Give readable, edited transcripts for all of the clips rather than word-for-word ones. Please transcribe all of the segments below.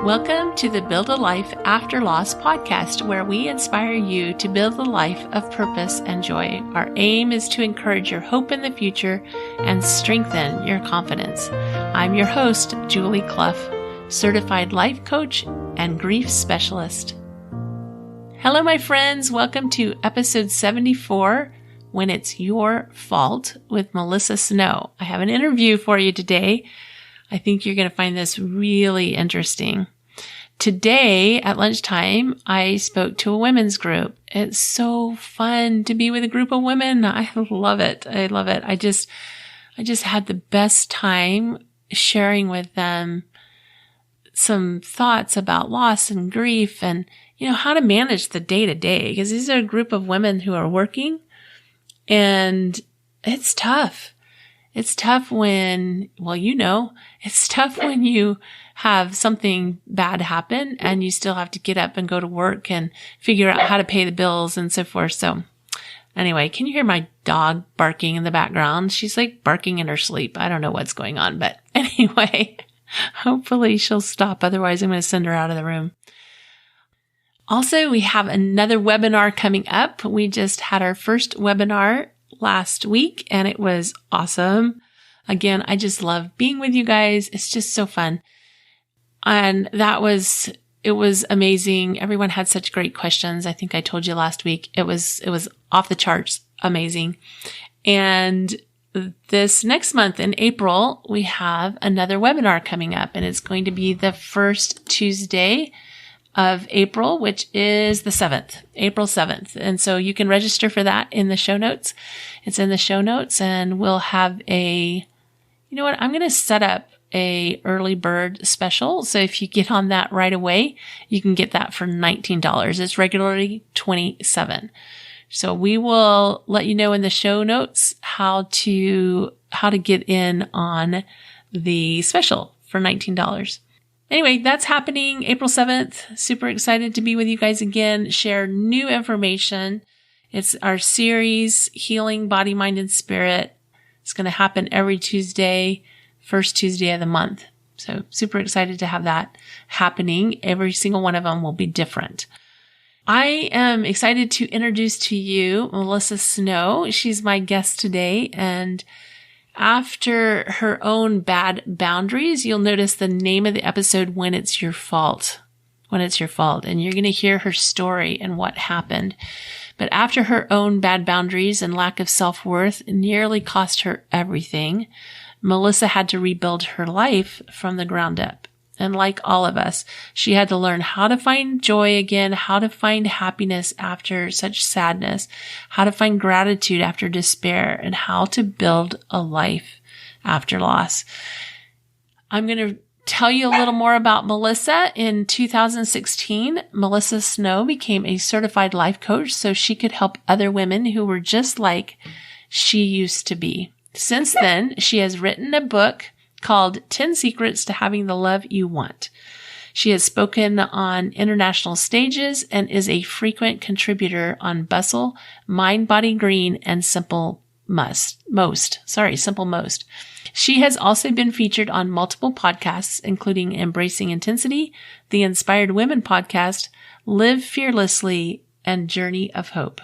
Welcome to the Build a Life After Loss podcast, where we inspire you to build a life of purpose and joy. Our aim is to encourage your hope in the future and strengthen your confidence. I'm your host, Julie Clough, certified life coach and grief specialist. Hello, my friends. Welcome to episode 74, When It's Your Fault, with Melissa Snow. I have an interview for you today. I think you're going to find this really interesting. Today at lunchtime, I spoke to a women's group. It's so fun to be with a group of women. I love it. I love it. I just had the best time sharing with them some thoughts about loss and grief and, how to manage the day to day, because these are a group of women who are working, and it's tough. It's tough when, it's tough when you have something bad happen and you still have to get up and go to work and figure out how to pay the bills and so forth. So anyway, can you hear my dog barking in the background? She's like barking in her sleep. I don't know what's going on, but anyway, hopefully she'll stop. Otherwise, I'm going to send her out of the room. Also, we have another webinar coming up. We just had our first webinar last week, and it was awesome. Again, I just love being with you guys. It's just so fun. And it was amazing. Everyone had such great questions. I think I told you last week. It was off the charts amazing. And this next month in April, we have another webinar coming up, and it's going to be the first Tuesday of April, which is the 7th, April 7th. And so you can register for that in the show notes. It's in the show notes, and we'll have I'm going to set up a early bird special. So if you get on that right away, you can get that for $19. It's regularly $27. So we will let you know in the show notes how to get in on the special for $19. Anyway, that's happening April 7th. Super excited to be with you guys again, share new information. It's our series, Healing Body, Mind, and Spirit. It's going to happen every Tuesday, first Tuesday of the month. So super excited to have that happening. Every single one of them will be different. I am excited to introduce to you Melissa Snow. She's my guest today, and after her own bad boundaries, you'll notice the name of the episode, When It's Your Fault. When It's Your Fault. And you're going to hear her story and what happened. But after her own bad boundaries and lack of self-worth nearly cost her everything, Melissa had to rebuild her life from the ground up. And like all of us, she had to learn how to find joy again, how to find happiness after such sadness, how to find gratitude after despair, and how to build a life after loss. I'm going to tell you a little more about Melissa. In 2016, Melissa Snow became a certified life coach so she could help other women who were just like she used to be. Since then, she has written a book called 10 Secrets to Having the Love You Want. She has spoken on international stages and is a frequent contributor on Bustle, MindBodyGreen and SimpleMost. She has also been featured on multiple podcasts, including Embracing Intensity, the Inspired Women podcast, Live Fearlessly, and Journey of Hope.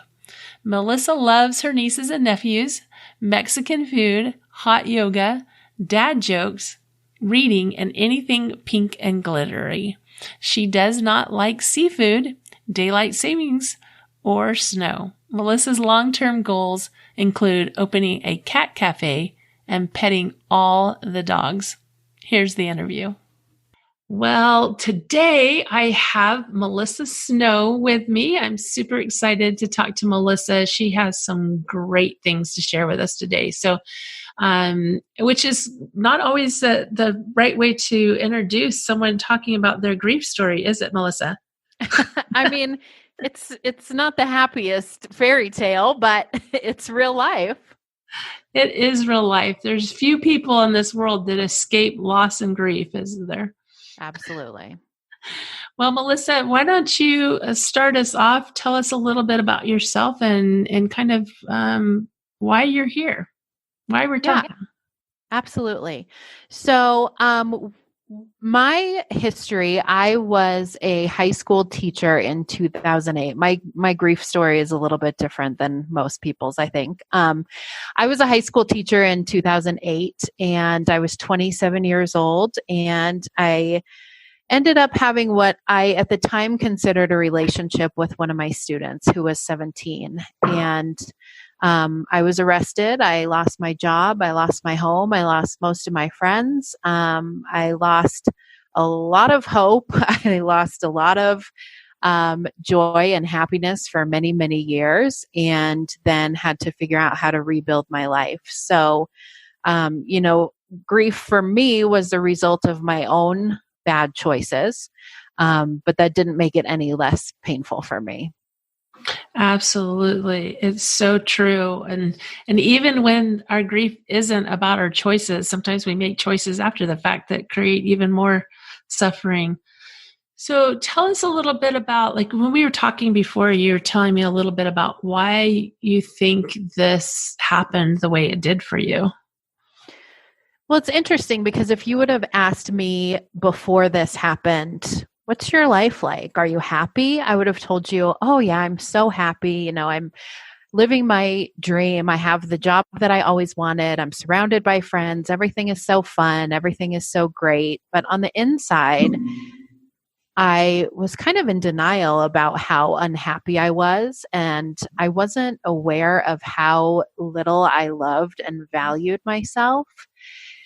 Melissa loves her nieces and nephews, Mexican food, hot yoga, dad jokes, reading, and anything pink and glittery. She does not like seafood, daylight savings, or snow. Melissa's long-term goals include opening a cat cafe and petting all the dogs. Here's the interview. Well, today I have Melissa Snow with me. I'm super excited to talk to Melissa. She has some great things to share with us today. So, which is not always the right way to introduce someone talking about their grief story, is it, Melissa? I mean, it's not the happiest fairy tale, but it's real life. It is real life. There's few people in this world that escape loss and grief, isn't there? Absolutely. Well, Melissa, why don't you start us off? Tell us a little bit about yourself and kind of why you're here, why we're talking. Absolutely. So My history, I was a high school teacher in 2008. My grief story is a little bit different than most people's, I think. I was a high school teacher in 2008 and I was 27 years old, and I ended up having what I at the time considered a relationship with one of my students who was 17. And I was arrested. I lost my job. I lost my home. I lost most of my friends. I lost a lot of hope. I lost a lot of joy and happiness for many, many years, and then had to figure out how to rebuild my life. So, grief for me was the result of my own bad choices, but that didn't make it any less painful for me. Absolutely. It's so true. And even when our grief isn't about our choices, sometimes we make choices after the fact that create even more suffering. So tell us a little bit about, like, when we were talking before, you were telling me a little bit about why you think this happened the way it did for you. Well, it's interesting because if you would have asked me before this happened, what's your life like? Are you happy? I would have told you, oh yeah, I'm so happy. I'm living my dream. I have the job that I always wanted. I'm surrounded by friends. Everything is so fun. Everything is so great. But on the inside, I was kind of in denial about how unhappy I was. And I wasn't aware of how little I loved and valued myself.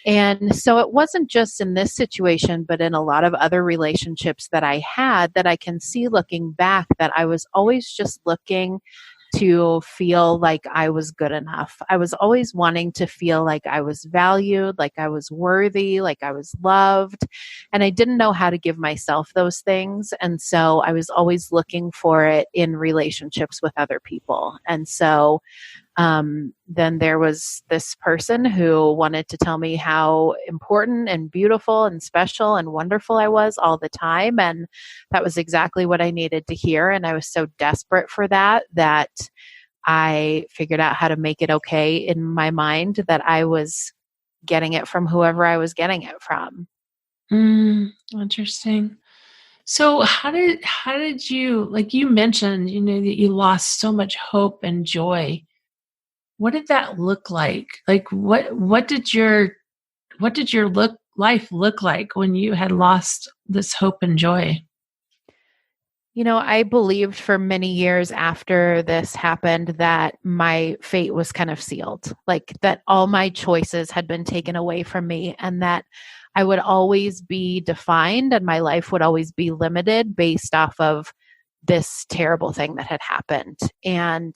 And so it wasn't just in this situation, but in a lot of other relationships that I had, that I can see looking back that I was always just looking to feel like I was good enough. I was always wanting to feel like I was valued, like I was worthy, like I was loved. And I didn't know how to give myself those things. And so I was always looking for it in relationships with other people. And so then there was this person who wanted to tell me how important and beautiful and special and wonderful I was all the time. And that was exactly what I needed to hear. And I was so desperate for that, that I figured out how to make it okay in my mind that I was getting it from whoever I was getting it from. Interesting. So how did you, like you mentioned, that you lost so much hope and joy. What did that look like? Like what did your life look like when you had lost this hope and joy? I believed for many years after this happened that my fate was kind of sealed, like that all my choices had been taken away from me, and that I would always be defined and my life would always be limited based off of this terrible thing that had happened. And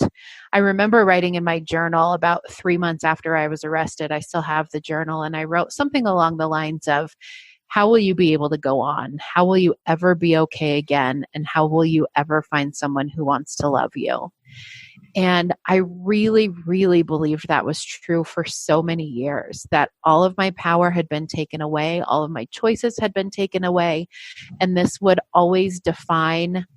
I remember writing in my journal about 3 months after I was arrested. I still have the journal, and I wrote something along the lines of, how will you be able to go on? How will you ever be okay again? And how will you ever find someone who wants to love you? And I really, really believed that was true for so many years, that all of my power had been taken away, all of my choices had been taken away, and this would always define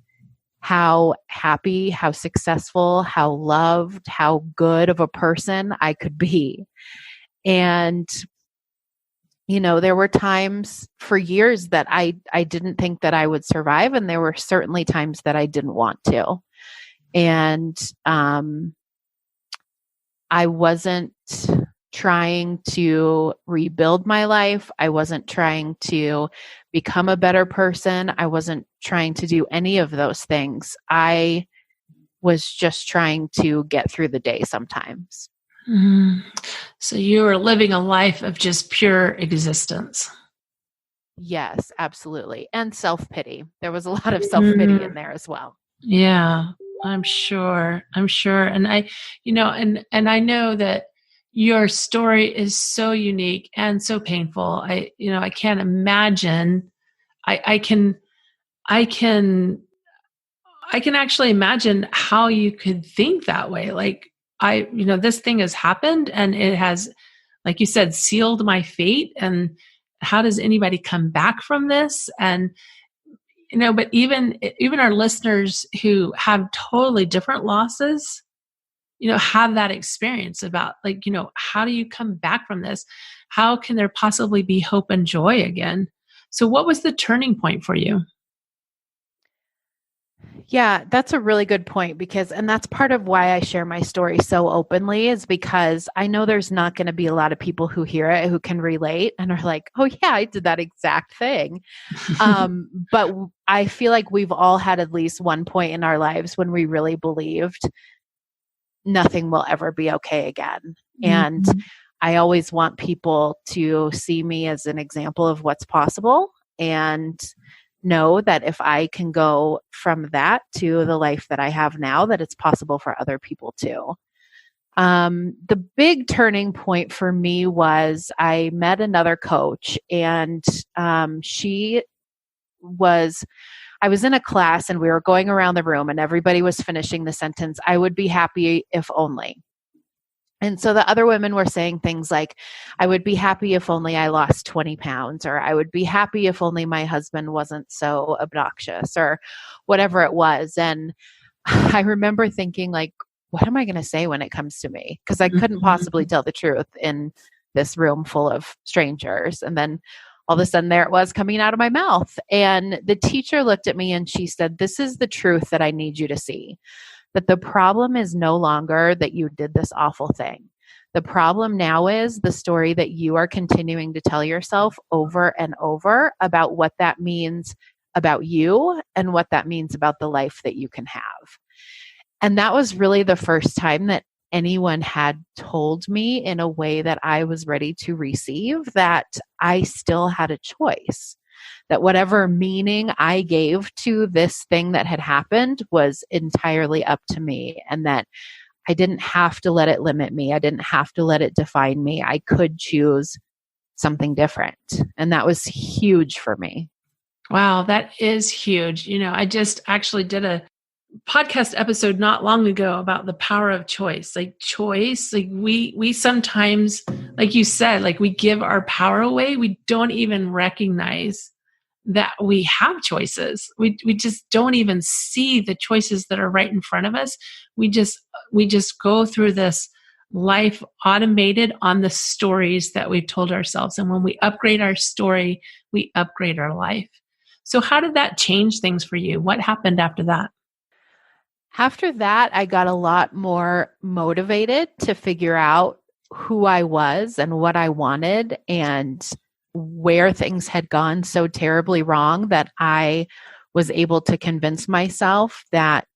how happy, how successful, how loved, how good of a person I could be. And there were times for years that I didn't think that I would survive, and there were certainly times that I didn't want to. And I wasn't trying to rebuild my life. I wasn't trying to become a better person. I wasn't trying to do any of those things. I was just trying to get through the day sometimes. Mm. So you were living a life of just pure existence. Yes, absolutely. And self-pity. There was a lot of self-pity in there as well. Yeah, I'm sure. I'm sure. And I know that your story is so unique and so painful. I can't imagine. I can, I can, I can actually imagine how you could think that way. Like this thing has happened and it has, like you said, sealed my fate. And how does anybody come back from this? And but even our listeners who have totally different losses, have that experience about, like, how do you come back from this? How can there possibly be hope and joy again? So what was the turning point for you? Yeah, that's a really good point and that's part of why I share my story so openly is because I know there's not going to be a lot of people who hear it who can relate and are like, oh yeah, I did that exact thing. But I feel like we've all had at least one point in our lives when we really believed nothing will ever be okay again. And I always want people to see me as an example of what's possible and know that if I can go from that to the life that I have now, that it's possible for other people too. The big turning point for me was I met another coach and I was in a class and we were going around the room and everybody was finishing the sentence, I would be happy if only. And so the other women were saying things like, I would be happy if only I lost 20 pounds, or I would be happy if only my husband wasn't so obnoxious, or whatever it was. And I remember thinking, like, what am I going to say when it comes to me? Because I couldn't possibly tell the truth in this room full of strangers. And then all of a sudden there it was coming out of my mouth. And the teacher looked at me and she said, this is the truth that I need you to see. That the problem is no longer that you did this awful thing. The problem now is the story that you are continuing to tell yourself over and over about what that means about you and what that means about the life that you can have. And that was really the first time that anyone had told me in a way that I was ready to receive that I still had a choice. That whatever meaning I gave to this thing that had happened was entirely up to me, and that I didn't have to let it limit me. I didn't have to let it define me. I could choose something different. And that was huge for me. Wow, that is huge. I just actually did a podcast episode not long ago about the power of choice. Like choice, like we sometimes, like you said, like we give our power away. We don't even recognize that we have choices. We just don't even see the choices that are right in front of us. We just go through this life automated on the stories that we've told ourselves. And when we upgrade our story, we upgrade our life. So how did that change things for you? What happened after that? After that, I got a lot more motivated to figure out who I was and what I wanted and where things had gone so terribly wrong that I was able to convince myself that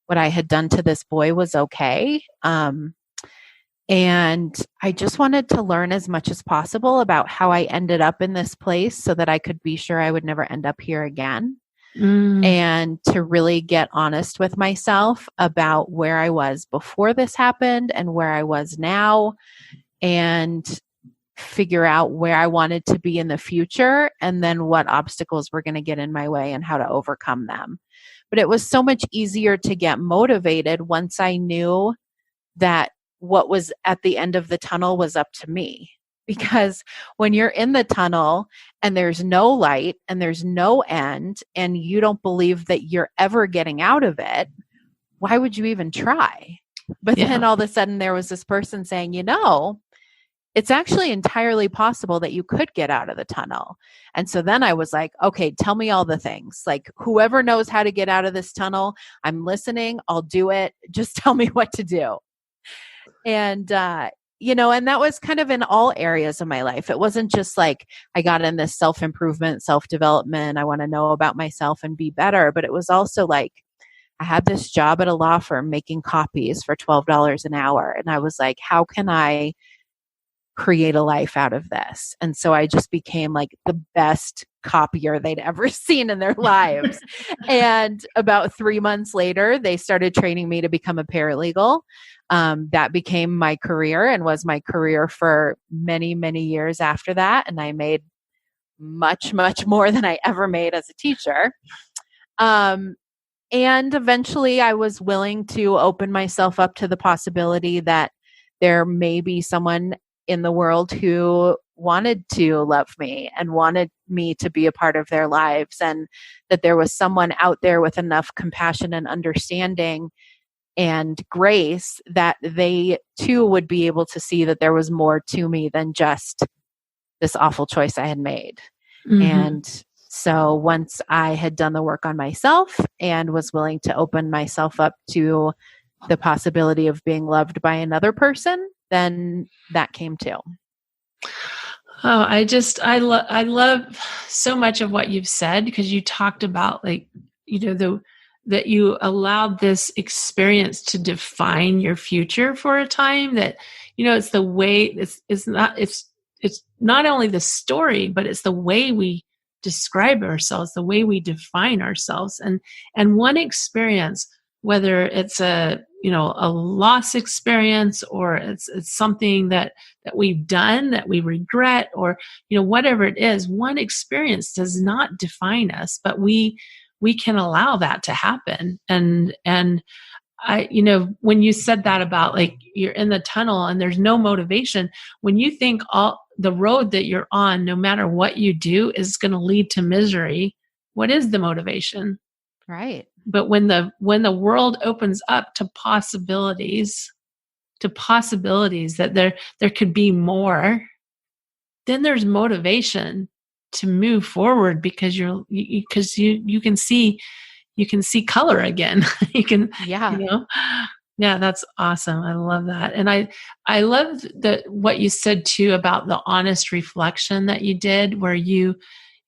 what I had done to this boy was okay. And I just wanted to learn as much as possible about how I ended up in this place so that I could be sure I would never end up here again. And to really get honest with myself about where I was before this happened and where I was now, and figure out where I wanted to be in the future and then what obstacles were going to get in my way and how to overcome them. But it was so much easier to get motivated once I knew that what was at the end of the tunnel was up to me. Because when you're in the tunnel and there's no light and there's no end and you don't believe that you're ever getting out of it, why would you even try? But then all of a sudden there was this person saying, it's actually entirely possible that you could get out of the tunnel. And so then I was like, okay, tell me all the things. Like, whoever knows how to get out of this tunnel, I'm listening. I'll do it. Just tell me what to do. And, and that was kind of in all areas of my life. It wasn't just like I got in this self-improvement, self-development. I want to know about myself and be better. But it was also like I had this job at a law firm making copies for $12 an hour. And I was like, how can I create a life out of this? And so I just became like the best copier they'd ever seen in their lives. And about 3 months later, they started training me to become a paralegal. That became my career and was my career for many, many years after that. And I made much, much more than I ever made as a teacher. And eventually I was willing to open myself up to the possibility that there may be someone in the world who wanted to love me and wanted me to be a part of their lives, and that there was someone out there with enough compassion and understanding and grace that they too would be able to see that there was more to me than just this awful choice I had made. Mm-hmm. And so once I had done the work on myself and was willing to open myself up to the possibility of being loved by another person, then that came too. Oh, I love so much of what you've said, because you talked about, like, that you allowed this experience to define your future for a time, that, it's the way, it's not only the story, but it's the way we describe ourselves, the way we define ourselves. And one experience, whether it's a loss experience, or it's something that we've done that we regret, or whatever it is, one experience does not define us, but we can allow that to happen. And I, when you said that about, like, you're in the tunnel and there's no motivation, when you think all the road that you're on, no matter what you do, is going to lead to misery, what is the motivation? Right. But when the world opens up to possibilities that there could be more, then there's motivation to move forward, because you can see color again. You can, Yeah. yeah, that's awesome. I love that. And I love what you said too about the honest reflection that you did, where you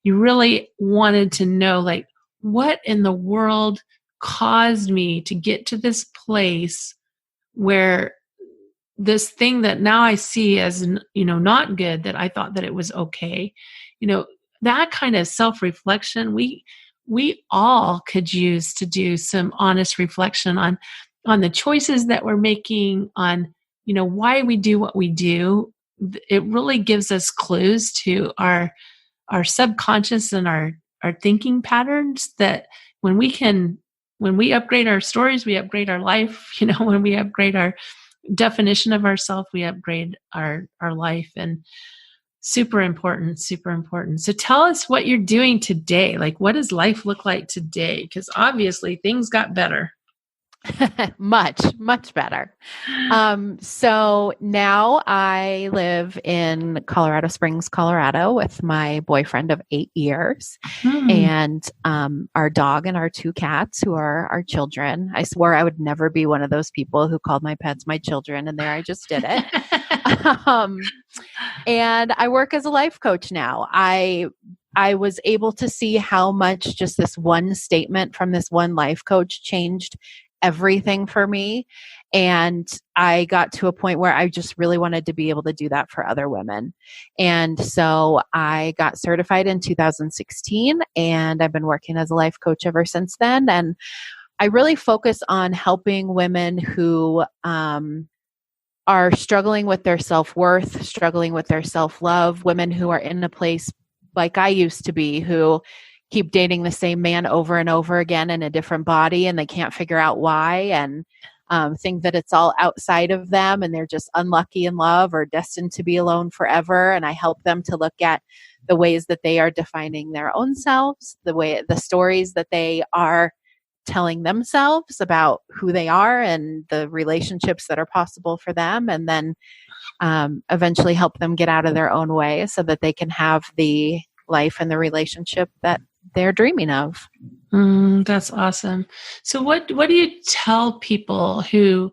really wanted to know, like, what in the world caused me to get to this place where this thing that now I see as, not good, that I thought that it was okay. That kind of self-reflection, we all could use to do some honest reflection on the choices that we're making, on, why we do what we do. It really gives us clues to our subconscious and our thinking patterns, that when we upgrade our stories, we upgrade our life. When we upgrade our definition of ourself, we upgrade our life. And super important, super important. So tell us what you're doing today. Like, what does life look like today? Because obviously things got better. Much better. So now I live in Colorado Springs, Colorado, with my boyfriend of 8 years, and our dog and our 2 cats, who are our children. I swore I would never be one of those people who called my pets my children, and there I just did it. And I work as a life coach now. I was able to see how much just this one statement from this one life coach changed everything for me. And I got to a point where I just really wanted to be able to do that for other women. And so I got certified in 2016, and I've been working as a life coach ever since then. And I really focus on helping women who are struggling with their self-worth, struggling with their self-love, women who are in a place like I used to be, who keep dating the same man over and over again in a different body, and they can't figure out why, and think that it's all outside of them, and they're just unlucky in love or destined to be alone forever. And I help them to look at the ways that they are defining their own selves, the stories that they are telling themselves about who they are and the relationships that are possible for them, and then eventually help them get out of their own way so that they can have the life and the relationship that they're dreaming of. That's awesome. So what do you tell people who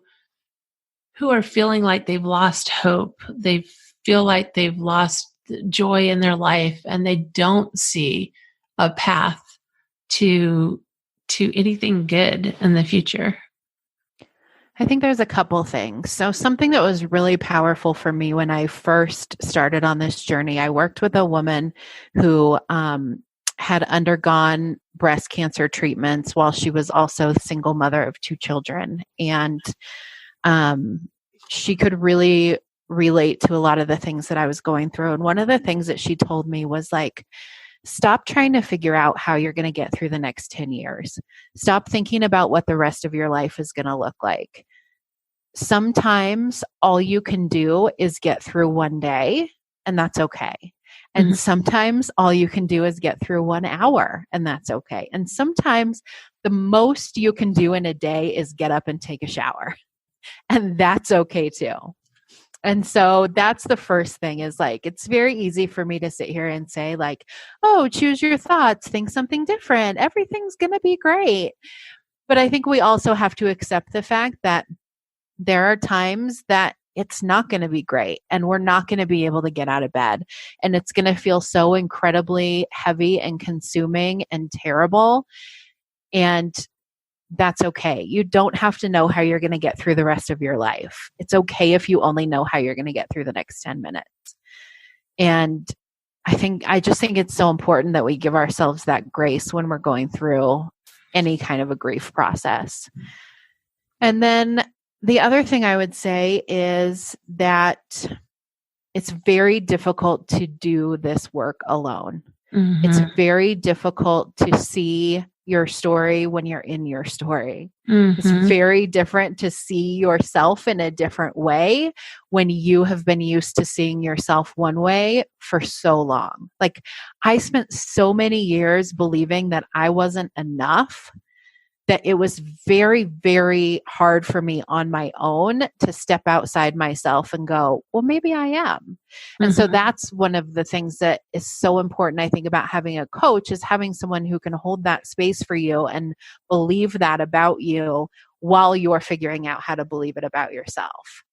are feeling like they've lost hope? They feel like they've lost joy in their life, and they don't see a path to anything good in the future? I think there's a couple things. So something that was really powerful for me when I first started on this journey, I worked with a woman who had undergone breast cancer treatments while she was also the single mother of 2 children. And she could really relate to a lot of the things that I was going through. And one of the things that she told me was, like, stop trying to figure out how you're going to get through the next 10 years. Stop thinking about what the rest of your life is going to look like. Sometimes all you can do is get through one day, and that's okay. And sometimes all you can do is get through 1 hour, and that's okay. And sometimes the most you can do in a day is get up and take a shower, and that's okay too. And so that's the first thing is like, it's very easy for me to sit here and say like, oh, choose your thoughts, think something different. Everything's going to be great. But I think we also have to accept the fact that there are times that it's not going to be great and we're not going to be able to get out of bed. And it's going to feel so incredibly heavy and consuming and terrible. And that's okay. You don't have to know how you're going to get through the rest of your life. It's okay if you only know how you're going to get through the next 10 minutes. And I just think it's so important that we give ourselves that grace when we're going through any kind of a grief process. And then the other thing I would say is that it's very difficult to do this work alone. Mm-hmm. It's very difficult to see your story when you're in your story. Mm-hmm. It's very different to see yourself in a different way when you have been used to seeing yourself one way for so long. Like I spent so many years believing that I wasn't enough, that it was very, very hard for me on my own to step outside myself and go, well, maybe I am. And so that's one of the things that is so important, I think, about having a coach is having someone who can hold that space for you and believe that about you while you're figuring out how to believe it about yourself.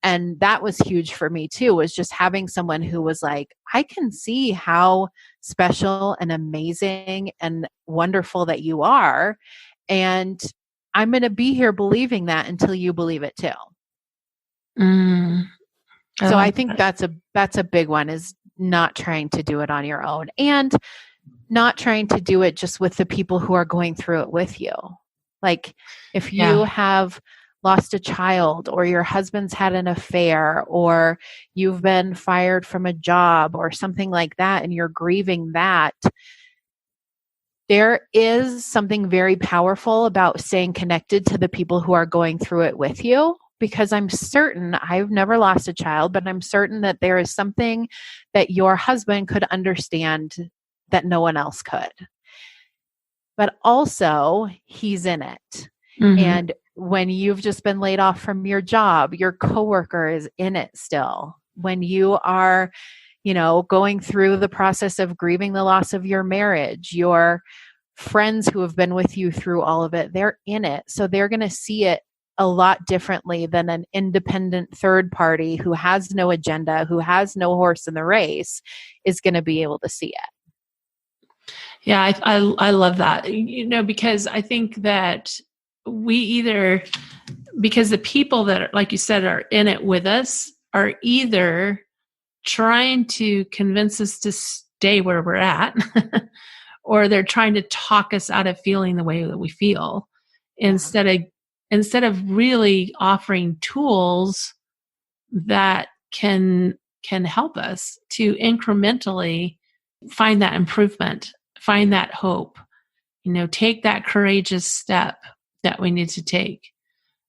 And that was huge for me too, was just having someone who was like, I can see how special and amazing and wonderful that you are. And I'm going to be here believing that until you believe it too. So I think that's a big one, is not trying to do it on your own and not trying to do it just with the people who are going through it with you. Like if you have lost a child or your husband's had an affair or you've been fired from a job or something like that and you're grieving that, there is something very powerful about staying connected to the people who are going through it with you, because I'm certain, I've never lost a child, but I'm certain that there is something that your husband could understand that no one else could. But also, he's in it. Mm-hmm. And when you've just been laid off from your job, your coworker is in it still. When you are going through the process of grieving the loss of your marriage, your friends who have been with you through all of it, they're in it. So they're going to see it a lot differently than an independent third party who has no agenda, who has no horse in the race, is going to be able to see it. Yeah, I love that, because I think that because the people that, are, like you said, are in it with us are either trying to convince us to stay where we're at, or they're trying to talk us out of feeling the way that we feel, instead of really offering tools that can help us to incrementally find that improvement, find that hope, take that courageous step that we need to take.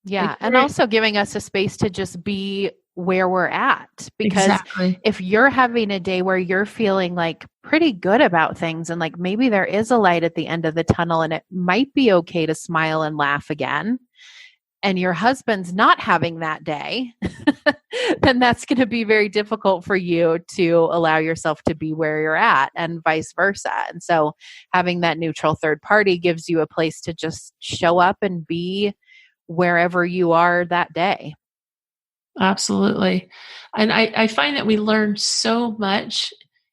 Yeah. And also giving us a space to just be where we're at, because if you're having a day where you're feeling like pretty good about things and like maybe there is a light at the end of the tunnel and it might be okay to smile and laugh again, and your husband's not having that day, then that's going to be very difficult for you to allow yourself to be where you're at, and vice versa. And so having that neutral third party gives you a place to just show up and be wherever you are that day. Absolutely. And I find that we learn so much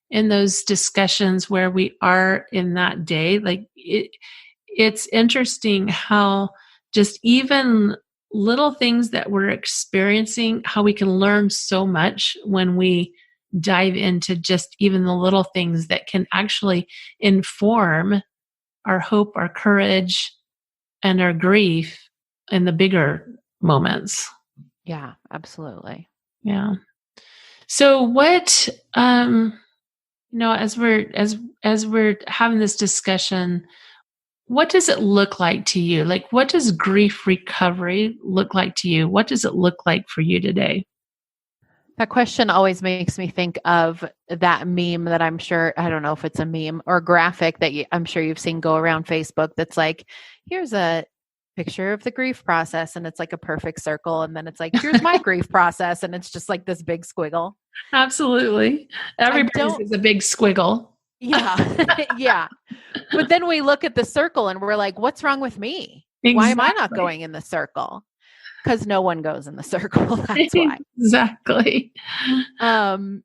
in those discussions where we are in that day. Like it's interesting how just even little things that we're experiencing, how we can learn so much when we dive into just even the little things that can actually inform our hope, our courage, and our grief in the bigger moments. Yeah, absolutely. Yeah. So what, as we're having this discussion, what does it look like to you? Like, what does grief recovery look like to you? What does it look like for you today? That question always makes me think of that meme that I'm sure, I don't know if it's a meme or graphic that I'm sure you've seen go around Facebook. That's like, here's a picture of the grief process, and it's like a perfect circle. And then it's like, here's my grief process. And it's just like this big squiggle. Absolutely. Everybody's is a big squiggle. Yeah. Yeah. But then we look at the circle and we're like, what's wrong with me? Exactly. Why am I not going in the circle? Because no one goes in the circle. That's why. Exactly. And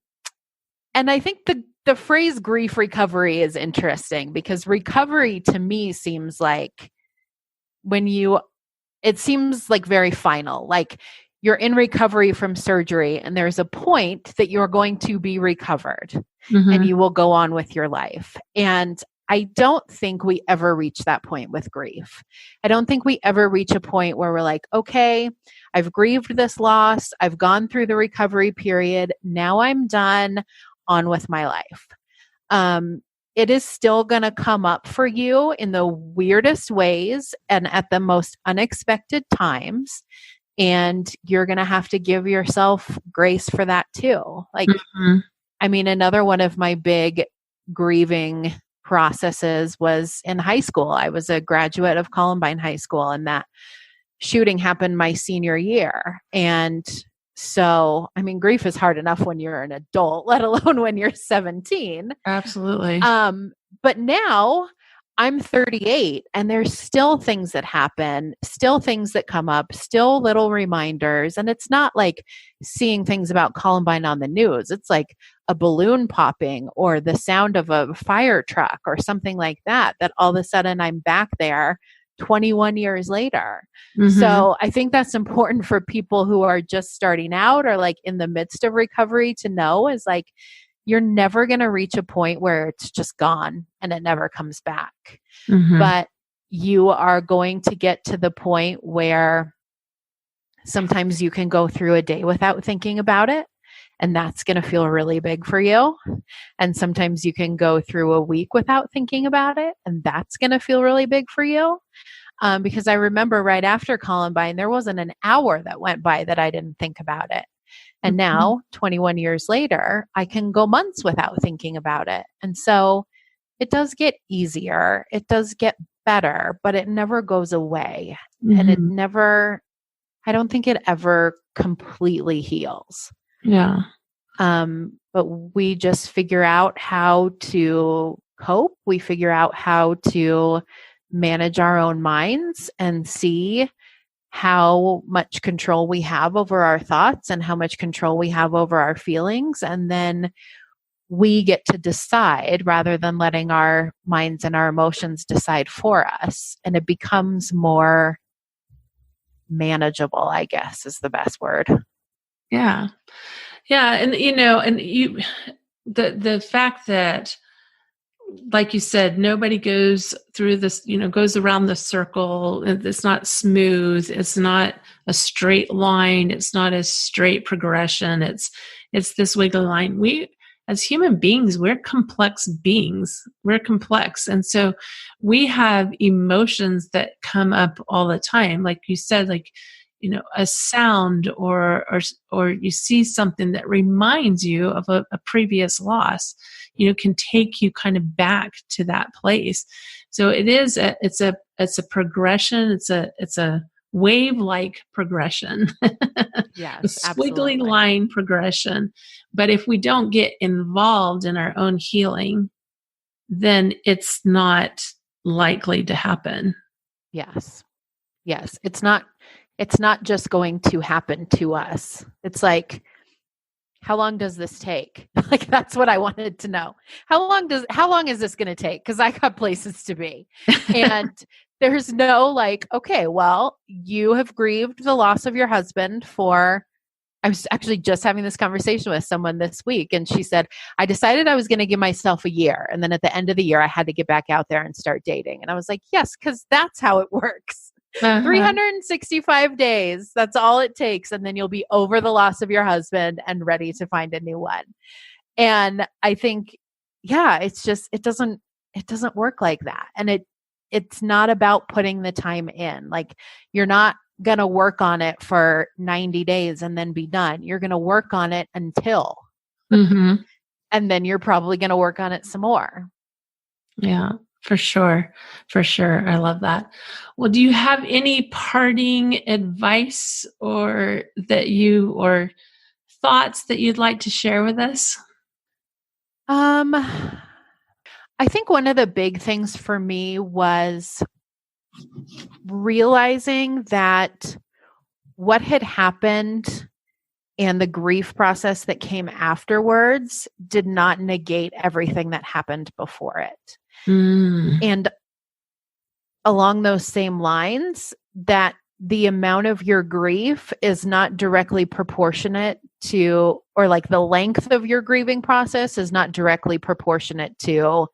I think the phrase grief recovery is interesting, because recovery to me seems like it seems like very final, like you're in recovery from surgery and there's a point that you're going to be recovered and you will go on with your life. And I don't think we ever reach that point with grief. I don't think we ever reach a point where we're like, okay, I've grieved this loss. I've gone through the recovery period. Now I'm done, on with my life. It is still going to come up for you in the weirdest ways and at the most unexpected times. And you're going to have to give yourself grace for that too. Like, I mean, another one of my big grieving processes was in high school. I was a graduate of Columbine High School, and that shooting happened my senior year. And so, I mean, grief is hard enough when you're an adult, let alone when you're 17. Absolutely. But now I'm 38 and there's still things that happen, still things that come up, still little reminders. And it's not like seeing things about Columbine on the news. It's like a balloon popping or the sound of a fire truck or something like that, that all of a sudden I'm back there 21 years later. So I think that's important for people who are just starting out or like in the midst of recovery to know, is like, you're never going to reach a point where it's just gone and it never comes back. But you are going to get to the point where sometimes you can go through a day without thinking about it, and that's going to feel really big for you. And sometimes you can go through a week without thinking about it, and that's going to feel really big for you. Because I remember right after Columbine, there wasn't an hour that went by that I didn't think about it. And now, 21 years later, I can go months without thinking about it. And so it does get easier. It does get better, but it never goes away. And it never, I don't think it ever completely heals. Yeah. But we just figure out how to cope. We figure out how to manage our own minds and see how much control we have over our thoughts and how much control we have over our feelings. And then we get to decide rather than letting our minds and our emotions decide for us. And it becomes more manageable, I guess is the best word. Yeah. Yeah. And, the fact that, like you said, nobody goes through this, goes around the circle. It's not smooth. It's not a straight line. It's not a straight progression. It's this wiggly line. We, as human beings, we're complex beings. We're complex. And so we have emotions that come up all the time. Like you said, like, a sound or you see something that reminds you of a previous loss, can take you kind of back to that place. So it's a progression. It's a wave-like progression. Yes, a squiggly line progression. But if we don't get involved in our own healing, then it's not likely to happen. Yes. It's not just going to happen to us. It's like, how long does this take? Like, that's what I wanted to know. How long is this going to take? Because I got places to be. And there's no like, okay, well, you have grieved the loss of your husband I was actually just having this conversation with someone this week. And she said, I decided I was going to give myself a year. And then at the end of the year, I had to get back out there and start dating. And I was like, yes, because that's how it works. 365 days. That's all it takes. And then you'll be over the loss of your husband and ready to find a new one. And I think, yeah, it's just, it doesn't work like that. And it's not about putting the time in. Like, you're not going to work on it for 90 days and then be done. You're going to work on it until, and then you're probably going to work on it some more. Yeah. For sure. For sure. I love that. Well, do you have any parting advice or thoughts that you'd like to share with us? I think one of the big things for me was realizing that what had happened and the grief process that came afterwards did not negate everything that happened before it. And along those same lines, that the amount of your grief is not directly proportionate to, or like the length of your grieving process is not directly proportionate to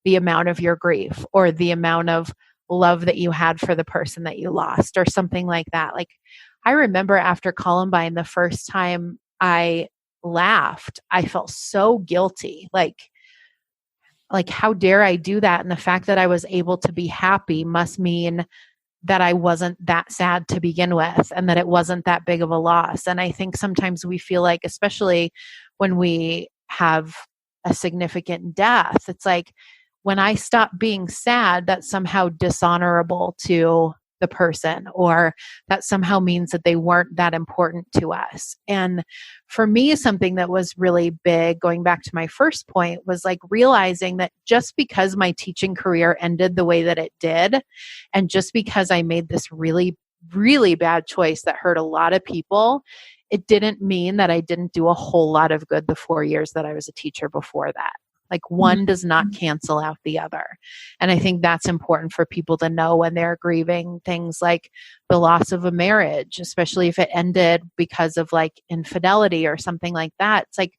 the amount of your grief or the amount of love that you had for the person that you lost or something like that. Like, I remember after Columbine, the first time I laughed, I felt so guilty. Like how dare I do that? And the fact that I was able to be happy must mean that I wasn't that sad to begin with and that it wasn't that big of a loss. And I think sometimes we feel like, especially when we have a significant death, it's like when I stop being sad, that's somehow dishonorable to the person, or that somehow means that they weren't that important to us. And for me, something that was really big, going back to my first point, was like realizing that just because my teaching career ended the way that it did, and just because I made this really, really bad choice that hurt a lot of people, it didn't mean that I didn't do a whole lot of good the 4 years that I was a teacher before that. Like, one does not cancel out the other. And I think that's important for people to know when they're grieving things like the loss of a marriage, especially if it ended because of like infidelity or something like that. It's like,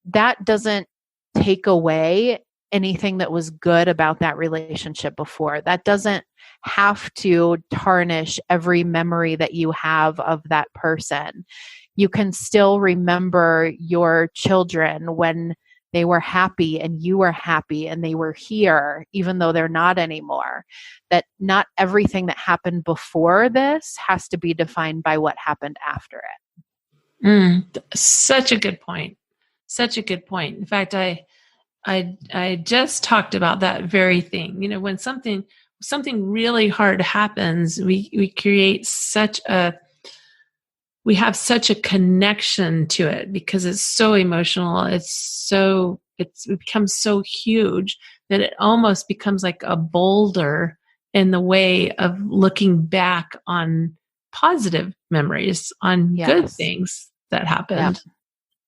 that doesn't take away anything that was good about that relationship before. That doesn't have to tarnish every memory that you have of that person. You can still remember your children when they were happy and you were happy and they were here, even though they're not anymore. That not everything that happened before this has to be defined by what happened after it. Such a good point. Such a good point. In fact, I just talked about that very thing. You know, when something really hard happens, we create we have such a connection to it because it's so emotional. It becomes so huge that it almost becomes like a boulder in the way of looking back on positive memories, on good things that happened.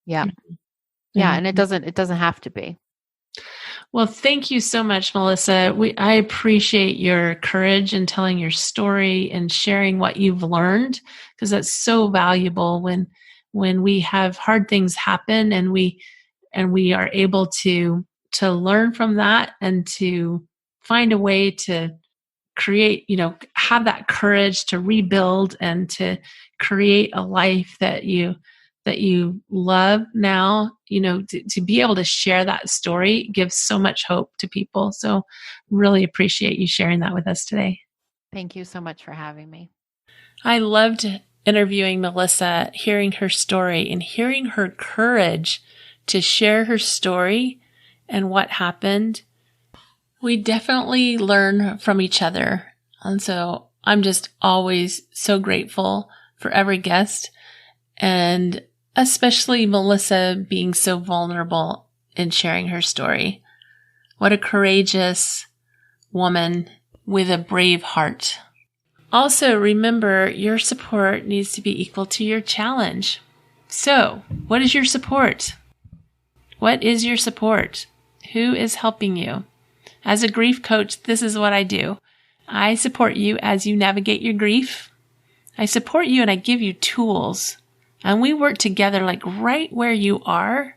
Yeah. And it doesn't have to be. Well, thank you so much, Melissa. I appreciate your courage in telling your story and sharing what you've learned, because that's so valuable when we have hard things happen and we are able to learn from that and to find a way to create, have that courage to rebuild and to create a life that you love now. To be able to share that story gives so much hope to people. So really appreciate you sharing that with us today. Thank you so much for having me. I loved interviewing Melissa, hearing her story and hearing her courage to share her story and what happened. We definitely learn from each other. And so I'm just always so grateful for every guest, and especially Melissa being so vulnerable in sharing her story. What a courageous woman with a brave heart. Also, remember, your support needs to be equal to your challenge. So, what is your support? What is your support? Who is helping you? As a grief coach, this is what I do. I support you as you navigate your grief. I support you and I give you tools. And we work together like right where you are.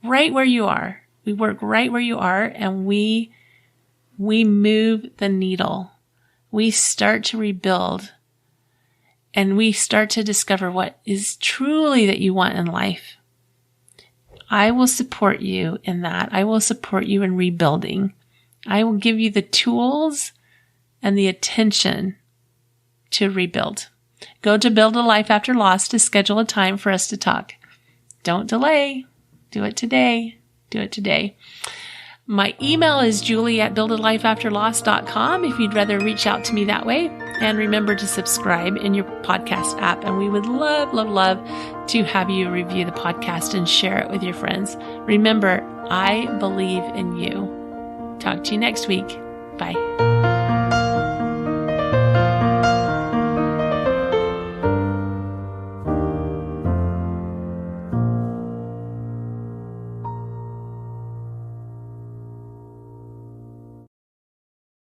Right where you are. We work right where you are, and we move the needle. We start to rebuild, and we start to discover what is truly that you want in life. I will support you in that. I will support you in rebuilding. I will give you the tools and the attention to rebuild. Go to Build a Life After Loss to schedule a time for us to talk. Don't delay. Do it today. Do it today. My email is julie@buildalifeafterloss.com if you'd rather reach out to me that way. And remember to subscribe in your podcast app. And we would love, love, love to have you review the podcast and share it with your friends. Remember, I believe in you. Talk to you next week. Bye.